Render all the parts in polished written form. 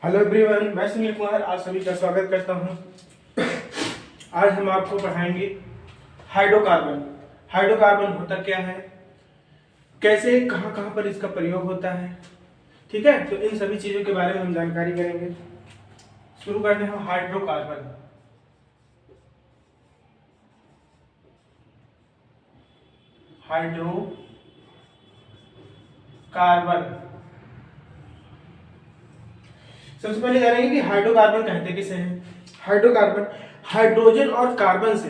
Hello everyone, मैं सुनील कुमार आप सभी का स्वागत करता हूं। आज हम आपको पढ़ाएंगे हाइड्रोकार्बन। हाइड्रोकार्बन होता क्या है, कैसे कहां कहां पर इसका प्रयोग होता है, ठीक है। तो इन सभी चीजों के बारे में हम जानकारी करेंगे। शुरू करते हैं हाइड्रोकार्बन। हाइड्रोकार्बन सबसे पहले जानेंगे कि हाइड्रोकार्बन कहते किसे हैं। हाइड्रोकार्बन हाइड्रोजन और कार्बन से,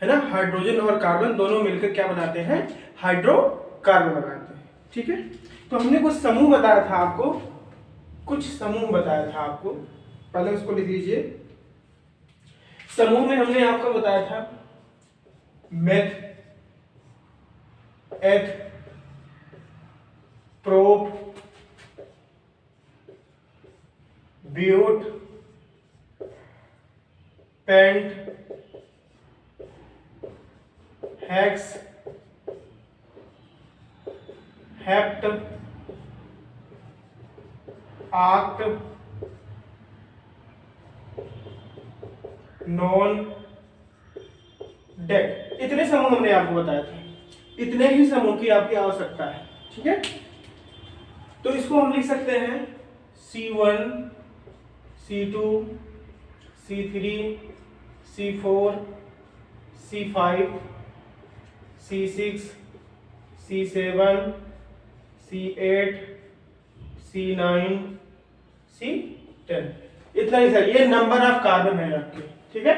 है ना, हाइड्रोजन और कार्बन दोनों मिलकर क्या बनाते हैं, हाइड्रोकार्बन बनाते हैं, ठीक है। तो हमने कुछ समूह बताया था आपको, पहले उसको लिख लीजिए। समूह में हमने आपको बताया था meth, eth, prop, but, pent, hex, hept, oct, non, dec. इतने समूह हमने आपको बताया था। इतने ही समूह की आपकी आवश्यकता है, ठीक है। तो इसको हम लिख सकते हैं C1, C2, C3, C4, C5, C6, C7, C8, C9, C10। इतना ही सर, ये नंबर ऑफ कार्बन है आपके, ठीक है।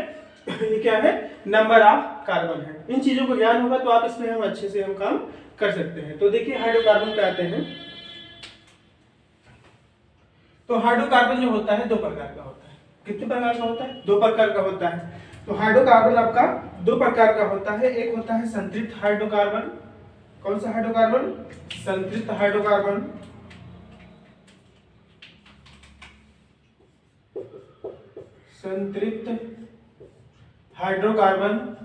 ये क्या है, नंबर ऑफ कार्बन है। इन चीजों को ज्ञान होगा तो आप इसमें हम अच्छे से हम काम कर सकते हैं। तो देखिए हाइड्रोकार्बन पे आते हैं। तो हाइड्रोकार्बन जो होता है दो प्रकार का होता है। कितने प्रकार का होता है, दो प्रकार का होता है। तो हाइड्रोकार्बन आपका दो प्रकार का होता है। एक होता है संतृप्त हाइड्रोकार्बन। कौन सा हाइड्रोकार्बन, संतृप्त हाइड्रोकार्बन। संतृप्त हाइड्रोकार्बन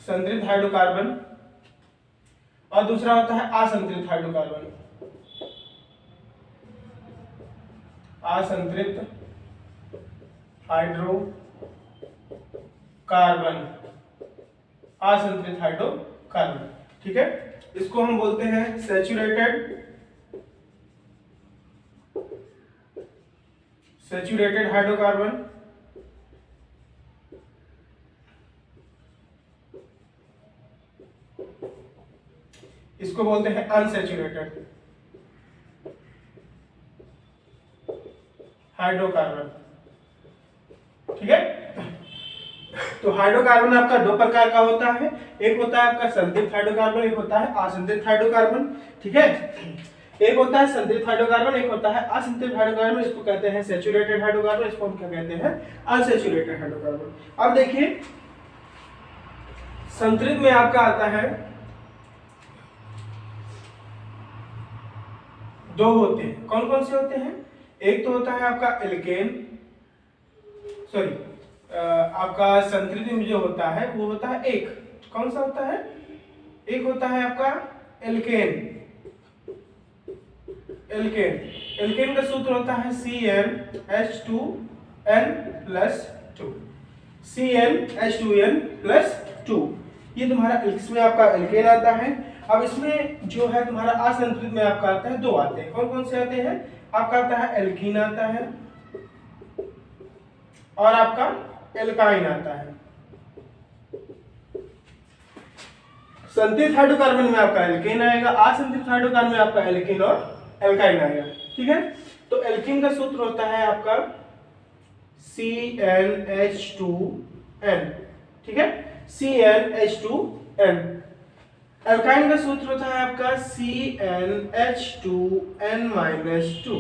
संतृप्त हाइड्रोकार्बन, और दूसरा होता है असंतृप्त हाइड्रोकार्बन। असंतृप्त हाइड्रोकार्बन, असंतृप्त हाइड्रोकार्बन, ठीक है। इसको हम बोलते हैं सैचुरेटेड हाइड्रोकार्बन, इसको बोलते हैं अनसैचुरेटेड हाइड्रोकार्बन, ठीक है। तो हाइड्रोकार्बन आपका दो प्रकार का होता है। एक होता है आपका संतृप्त हाइड्रोकार्बन, एक होता है असंतृप्त हाइड्रोकार्बन, ठीक है। एक होता है संतृप्त हाइड्रोकार्बन, एक होता है असंतृप्त हाइड्रोकार्बन। इसको कहते हैं सैचुरेटेड हाइड्रोकार्बन, इसको हम क्या कहते हैं, अनसैचुरेटेड हाइड्रोकार्बन। अब देखिए संतृप्त में आपका आता है, दो होते हैं। कौन कौन से होते हैं, एक तो होता है आपका एल्केन, सॉरी आपका संतृप्त में जो होता है वो होता है एक, कौन सा होता है, एक होता है आपका एल्केन। एल्केन का सूत्र होता है CnH2n+2, CnH2n+2। ये तुम्हारा इसमें आपका एल्केन आता है। अब इसमें जो है तुम्हारा असंतृप्त में आपका आता है, दो आते हैं। कौन कौन से आते हैं, आपका आता है एल्कीन आता है और आपका एल्काइन आता है। संतृप्त हाइड्रोकार्बन में आपका एल्केन आएगा, असंतृप्त हाइड्रोकार्बन में आपका एल्कीन और एल्काइन आएगा, ठीक है। तो एल्कीन का सूत्र होता है आपका CnH2n, ठीक है, CnH2n। एल्काइन का सूत्र होता है आपका CnH2n-2।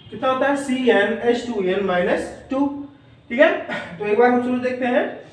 कितना होता है, CnH2n-2, ठीक है। तो एक बार हम शुरू देखते हैं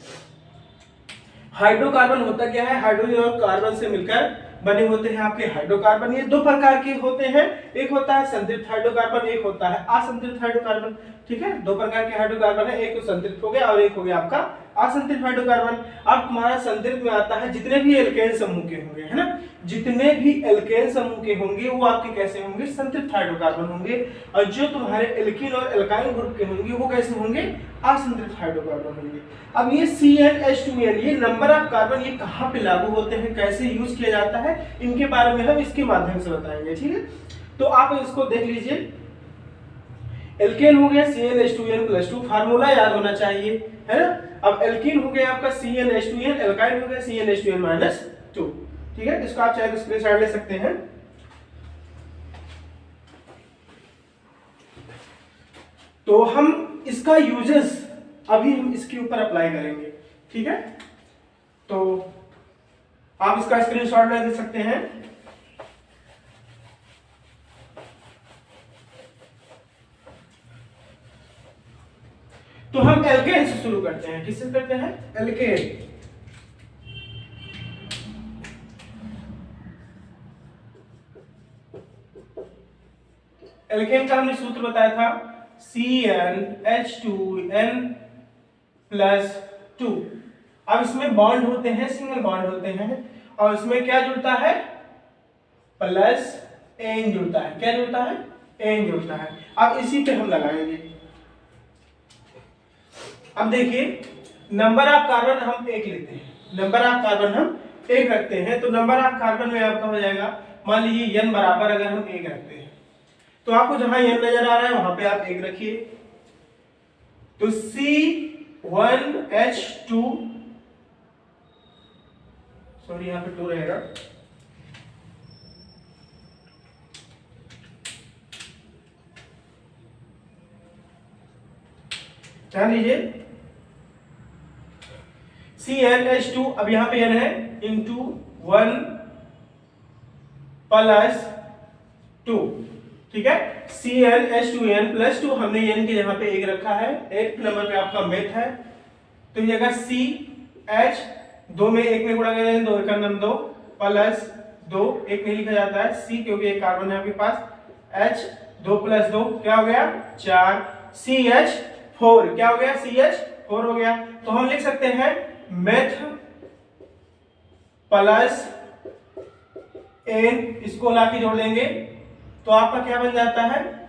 हाइड्रोकार्बन होता क्या है। हाइड्रोजन और कार्बन से मिलकर बने होते हैं आपके हाइड्रोकार्बन। ये दो प्रकार के होते हैं, एक होता है संतृप्त हाइड्रोकार्बन, एक होता है असंतृप्त हाइड्रोकार्बन, ठीक है। दो प्रकार के हाइड्रोकार्बन है, एक तो संतृप्त हो गया और एक हो गया आपका असंतृप्त हाइड्रोकार्बन। अब तुम्हारा संतृप्त में आता है जितने भी एल्केन समूह के होंगे, है ना, जितने भी एल्केन समूह के होंगे वो आपके कैसे होंगे, संतृप्त हाइड्रोकार्बन होंगे। और जो तुम्हारे एल्कीन और एल्काइन ग्रुप के होंगे वो कैसे होंगे, असंतृप्त हाइड्रोकार्बन होंगे। अब ये CnH2n, ये नंबर ऑफ कार्बन, ये कहाँ पे लागू होते हैं, कैसे यूज किया जाता है, इनके बारे में हम इसके माध्यम से बताएंगे, ठीक है। तो आप इसको देख लीजिए, एल्केन हो गया CnH2n+2, फार्मूला याद होना चाहिए, है ना। अब एल्कीन हो गया आपका CnH2n, एल्काइन हो गया CnH2n-2, ठीक है। इसको आप चाहे तो स्क्रीनशॉट ले सकते हैं। तो हम इसका यूजेस अभी हम इसके ऊपर अप्लाई करेंगे, ठीक है। तो आप इसका स्क्रीनशॉट ले सकते हैं। तो हम एल्केन से शुरू करते हैं, किससे करते हैं, एल्केन। एल्केन का हमने सूत्र बताया था CnH2n+2। अब इसमें बॉन्ड होते हैं, सिंगल बॉन्ड होते हैं, और इसमें क्या जुड़ता है, प्लस एन जुड़ता है। क्या जुड़ता है, एन जुड़ता है। अब इसी पे हम लगाएंगे। अब देखिए, नंबर ऑफ कार्बन हम एक लेते हैं, नंबर ऑफ कार्बन हम एक रखते हैं। तो नंबर ऑफ कार्बन में आपका हो जाएगा, मान लीजिए n बराबर अगर हम एक रखते हैं, तो आपको जहां n नजर आ रहा है वहां पे आप एक रखिए। तो C1H2, सॉरी यहां पे 2 रहेगा, ध्यान दीजिए, CnH2, अब यहां पे n है, इंटू 1 + 2, ठीक है। CnH2n+2, हमने n के यहाँ पे एक रखा है, एक नंबर पे आपका मेथ है, तो ये होगा CH, 2 में 1 में गुणा करेंगे, 2 × 2 + 2, 1 नहीं लिखा जाता है, C क्योंकि एक कार्बन है आपके पास, H 2 + 2 क्या हो गया, 4, CH4 क्या हो गया, CH4 हो गया। तो हम लिख सकते हैं मेथ प्लस एन, इसको लाके जोड़ देंगे तो आपका क्या बन जाता है,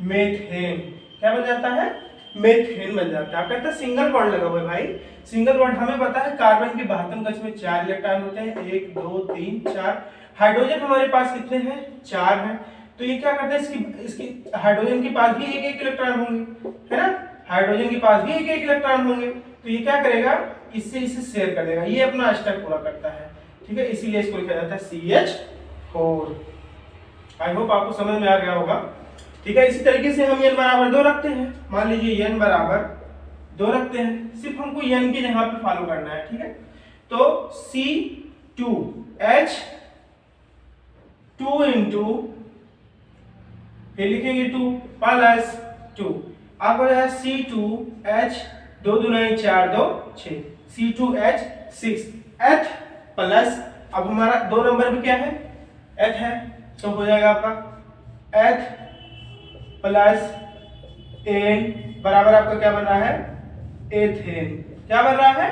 मेथेन। क्या बन जाता है, मेथेन बन जाता है। आप कहते हैं सिंगल बॉन्ड लगा हुआ है भाई, सिंगल बॉन्ड हमें पता है कार्बन के 72 कक्ष में 4 इलेक्ट्रॉन होते हैं, 1 2 3 4। हाइड्रोजन हमारे पास कितने हैं, 4 हैं। तो ये क्या करते हैं, इसकी हाइड्रोजन के पास भी एक एक इलेक्ट्रॉन होंगे, है ना, हाइड्रोजन के पास भी एक एक इलेक्ट्रॉन होंगे। तो ये क्या करेगा, इससे इसे शेयर कर देगा, ये अपना स्टेप पूरा करता है, ठीक है। इसीलिए इसको लिखा जाता है CH4। आई होप आपको समझ में आ गया होगा, ठीक है। इसी तरीके से हम n बराबर 2 रखते हैं, मान लीजिए n बराबर 2 रखते हैं, सिर्फ हमको n की जगह पे फॉलो करना है, ठीक है। तो C2H 2 इंटू, फिर लिखेंगे 2 + 2, अब हो जाए C2H 2 × 2 = 4 2 6, C2H6 H प्लस, अब हमारा 2 नंबर में क्या है, H है, तो हो जाएगा आपका H प्लस एन बराबर आपका क्या बन रहा है, एथेन। क्या बन रहा है,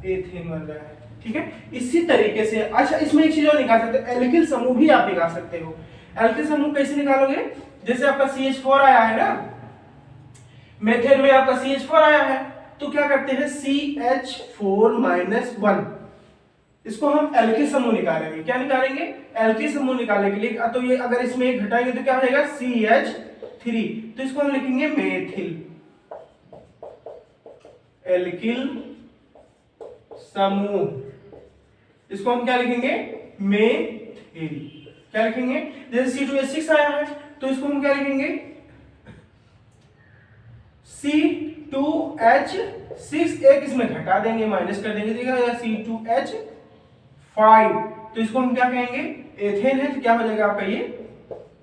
एथेन बन रहा है, ठीक है। इसी तरीके से, अच्छा इसमें एक चीज और निकाल सकते हैं, एल्किल समूह भी आप निकाल सकते हो। एल्किल समूह कैसे निकालोगे, जैसे आपका CH4 आया है ना, मेथेन में आपका CH4 आया है, तो क्या करते हैं CH4-1, इसको हम एल्किल समूह निकालेंगे। क्या निकालेंगे, एल्किल समूह निकालने के लिए, तो ये अगर इसमें एक घटाएंगे तो क्या हो जाएगा CH3, तो इसको हम लिखेंगे मेथिल, एल्किल समूह, इसको हम क्या लिखेंगे, मेथिल। क्या लिखेंगे, जैसे C2H6 आया है तो इसको हम क्या लिखेंगे, C2H6, एक इसमें घटा देंगे, माइनस कर देंगे, देखा C2H5, तो इसको हम क्या कहेंगे, एथेन है, तो क्या हो जाएगा आपका ये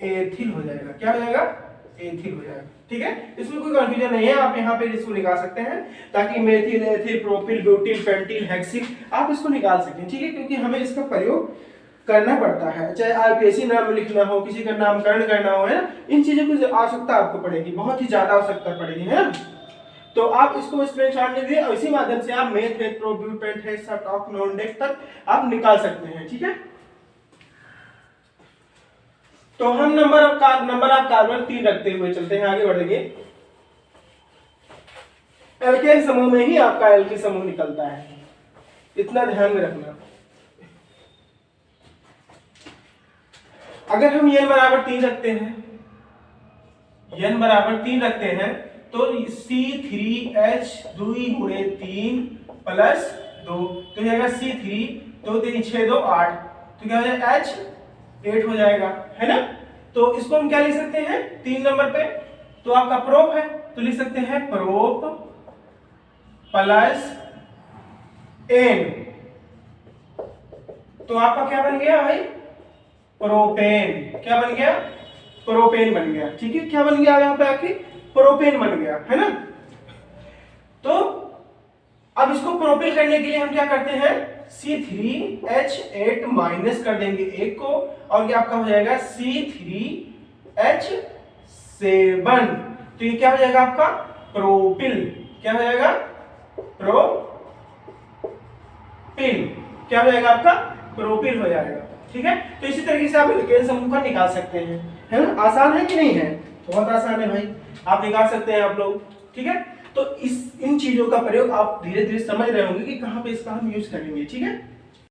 एथिल हो जाएगा। क्या हो जाएगा, एथिल हो जाएगा, ठीक है। इसमें कोई कंफ्यूजन नहीं है, आप यहाँ पे इसको निकाल सकते हैं ताकि methyl, ethyl, propyl, butyl, pentyl, hexyl आप इसको निकाल सकें, ठीक है, क्योंकि हमें इसका प्रयोग करना पड़ता है, चाहे आईपीएससी नाम लिखना हो, किसी का नामकरण करना हो, है ना, इन चीजों की आवश्यकता आपको पड़ेगी, बहुत ही ज्यादा आवश्यकता पड़ेगी, है ना। तो आप इसको स्क्रीनशॉट ले लीजिए और इसी माध्यम से आप मेथ है, प्रोब्यूटेंट है, सब नॉन-डेक तक आप निकाल सकते हैं। ठीक है, तो हम नंबर ऑफ कार्बन 3 रखते हुए चलते हैं, आगे बढ़ेंगे। एल्केन समूह में ही आपका एल्की समूह निकलता है, इतना ध्यान में रखना। अगर हम n बराबर 3 रखते हैं, n बराबर 3 रखते हैं तो C3H2 गुणे 3 प्लस 2 तो जाएगा C3 2 3 6 2 8 तो क्या हो जाएगा H 8 हो जाएगा, है ना। तो इसको हम क्या लिख सकते हैं 3 नंबर पे, तो आपका प्रोप है तो लिख सकते हैं प्रोप प्लस एन, तो आपका क्या बन गया भाई प्रोपेन। क्या बन गया प्रोपेन बन गया। ठीक है, क्या बन गया यहाँ पे आके प्रोपेन बन गया, है ना। तो अब इसको प्रोपेन करने के लिए हम क्या करते हैं C3H8 माइनस कर देंगे एक को और ये आपका हो जाएगा C3H7, तो ये क्या हो जाएगा आपका प्रोपिल। क्या हो जाएगा प्रोपिल, क्या हो जाएगा आपका प्रोपिल हो जाएगा। ठीक है, तो इसी तरीके से आप एल्केन समूह का निकाल सकते हैं, है ना। आसान है कि नहीं है, बहुत आसान है भाई, आप निकाल सकते हैं आप लोग। ठीक है, तो इन चीजों का प्रयोग आप धीरे धीरे समझ रहे होंगे कि कहां पे इसका हम यूज करेंगे। ठीक है।